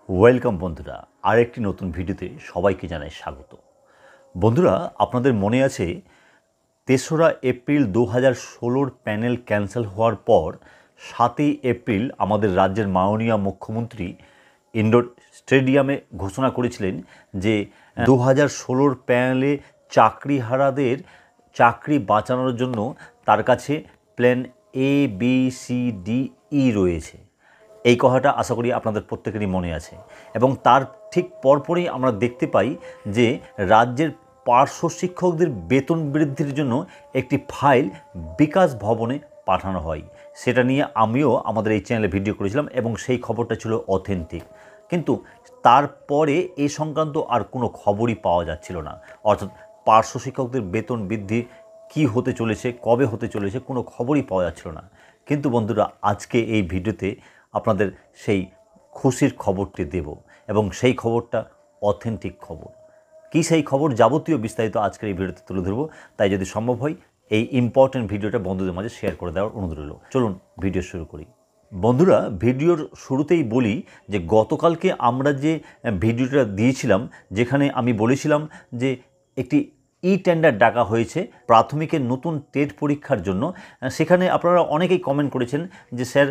Welcome বন্ধুরা, আরেকটি নতুন ভিডিওতে সবাইকে জানাই স্বাগত। বন্ধুরা, আপনাদের মনে আছে ৩রা এপ্রিল ২০১৬ প্যানেল ক্যান্সেল হওয়ার পর ৭ই এপ্রিল আমাদের রাজ্যের মাননীয় মুখ্যমন্ত্রী ইন্ডোর স্টেডিয়ামে ঘোষণা করেছিলেন যে ২০১৬ প্যানেলে চাকরিহারাদের চাকরি বাঁচানোর জন্য তার কাছে প্ল্যান ABCDE রয়েছে। এই কথাটা আশা করি আপনাদের প্রত্যেকেরই মনে আছে। এবং তার ঠিক পরপরই আমরা দেখতে পাই যে রাজ্যের পার্শ্ব শিক্ষকদের বেতন বৃদ্ধির জন্য একটি ফাইল বিকাশ ভবনে পাঠানো হয়। সেটা নিয়ে আমিও আমাদের এই চ্যানেলে ভিডিও করেছিলাম এবং সেই খবরটা ছিল অথেন্টিক। কিন্তু তারপরে এই সংক্রান্ত আর কোনো খবরই পাওয়া যাচ্ছিল না। অর্থাৎ পার্শ্ব শিক্ষকদের বেতন বৃদ্ধি কী হতে চলেছে, কবে হতে চলেছে, কোনো খবরই পাওয়া যাচ্ছিল না। কিন্তু বন্ধুরা, আজকে এই ভিডিওতে আপনাদের সেই খুশির খবরটি দেব এবং সেই খবরটা অথেন্টিক খবর। কি সেই খবর, যাবতীয় বিস্তারিত আজকের এই ভিডিওতে তুলে ধরব। তাই যদি সম্ভব হয় এই ইম্পর্টেন্ট ভিডিওটা বন্ধুদের মাঝে শেয়ার করে দেওয়ার অনুরোধ রইল। চলুন ভিডিও শুরু করি। বন্ধুরা, ভিডিওর শুরুতেই বলি যে গতকালকে আমরা যে ভিডিওটা দিয়েছিলাম, যেখানে আমি বলেছিলাম যে একটি টেন্ডার ডাকা হয়েছে প্রাথমিকের নতুন টেট পরীক্ষার জন্য। সেখানে আপনারা অনেকেই কমেন্ট করেছেন যে স্যার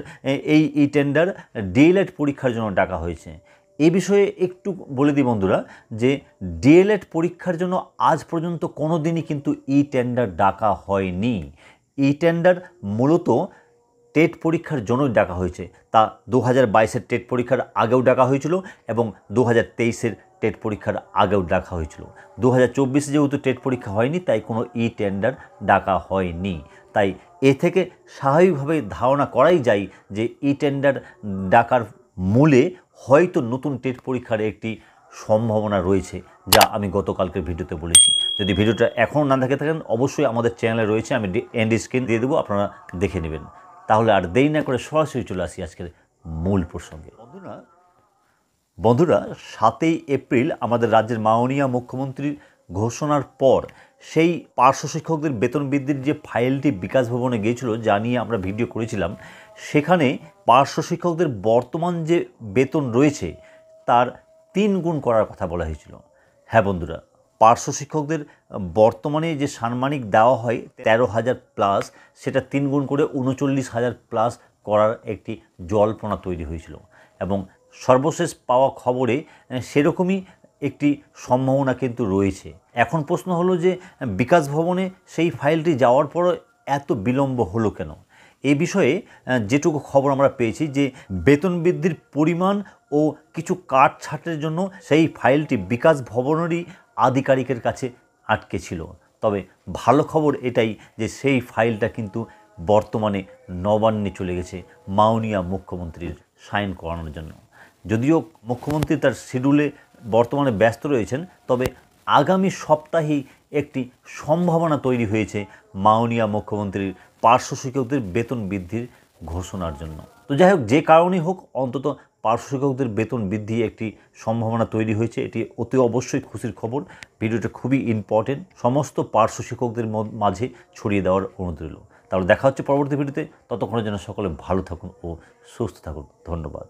এই টেন্ডার ডিএলএড পরীক্ষার জন্য ডাকা হয়েছে। এই বিষয়ে একটু বলে দিই বন্ধুরা যে ডিএলএড পরীক্ষার জন্য আজ পর্যন্ত কোনো দিনই কিন্তু টেন্ডার ডাকা হয়নি। টেন্ডার মূলত টেট পরীক্ষার জন্যই ডাকা হয়েছে। তা 2022-এর টেট পরীক্ষার আগেও ডাকা হয়েছিল এবং 2023-এর টেট পরীক্ষার আগেও ডাকা হয়েছিল। 2024-এ যেহেতু টেট পরীক্ষা হয়নি, তাই কোনো টেন্ডার ডাকা হয়নি। তাই এ থেকে স্বাভাবিকভাবে ধারণা করাই যায় যে টেন্ডার ডাকার মূলে হয়তো নতুন টেট পরীক্ষার একটি সম্ভাবনা রয়েছে, যা আমি গতকালকের ভিডিওতে বলেছি। যদি ভিডিওটা এখনও না দেখে থাকেন, অবশ্যই আমাদের চ্যানেলে রয়েছে, আমি এন্ড স্ক্রিন দিয়ে দেবো, আপনারা দেখে নেবেন। তাহলে আর দেরি না করে সরাসরি চলে আসি আজকের মূল প্রসঙ্গে। বন্ধুরা, ৭ই এপ্রিল আমাদের রাজ্যের মাননীয় মুখ্যমন্ত্রীর ঘোষণার পর সেই পার্শ্ব শিক্ষকদের বেতন বৃদ্ধির যে ফাইলটি বিকাশ ভবনে গিয়েছিল, যা নিয়ে আমরা ভিডিও করেছিলাম, সেখানে পার্শ্ব শিক্ষকদের বর্তমান যে বেতন রয়েছে তার 3 গুণ করার কথা বলা হয়েছিল। হ্যাঁ বন্ধুরা, পার্শ্ব শিক্ষকদের বর্তমানে যে সাম্মানিক দেওয়া হয় 13,000 প্লাস, সেটা 3 গুণ করে 39,000 প্লাস করার একটি জল্পনা তৈরি হয়েছিল। এবং সর্বশেষ পাওয়া খবরে সেরকমই একটি সম্ভাবনা কিন্তু রয়েছে। এখন প্রশ্ন হলো যে বিকাশ ভবনে সেই ফাইলটি যাওয়ার পরও এত বিলম্ব হলো কেন? এই বিষয়ে যেটুকু খবর আমরা পেয়েছি যে বেতন বৃদ্ধির পরিমাণ ও কিছু কাটছাঁটের জন্য সেই ফাইলটি বিকাশ ভবনেরই আধিকারিকের কাছে আটকে ছিল। তবে ভালো খবর এটাই যে সেই ফাইলটা কিন্তু বর্তমানে নবান্নে চলে গেছে মাননীয় মুখ্যমন্ত্রীর সাইন করানোর জন্য। যদিও মুখ্যমন্ত্রী তার শিডিউলে বর্তমানে ব্যস্ত রয়েছেন, তবে আগামী সপ্তাহেই একটি সম্ভাবনা তৈরি হয়েছে মাননীয় মুখ্যমন্ত্রীর পার্শ্ব শিক্ষকদের বেতন বৃদ্ধির ঘোষণার জন্য। তো যাই হোক, যে কারণেই হোক, অন্তত পার্শ্ব শিক্ষকদের বেতন বৃদ্ধি একটি সম্ভাবনা তৈরি হয়েছে। এটি অতি অবশ্যই খুশির খবর। ভিডিওটা খুবই ইম্পর্টেন্ট, সমস্ত পার্শ্ব শিক্ষকদের মাঝে ছড়িয়ে দেওয়ার অনুরোধ রইল। তাহলে দেখা হচ্ছে পরবর্তী ভিডিওতে। ততক্ষণের জন্য সকলে ভালো থাকুন ও সুস্থ থাকুন। ধন্যবাদ।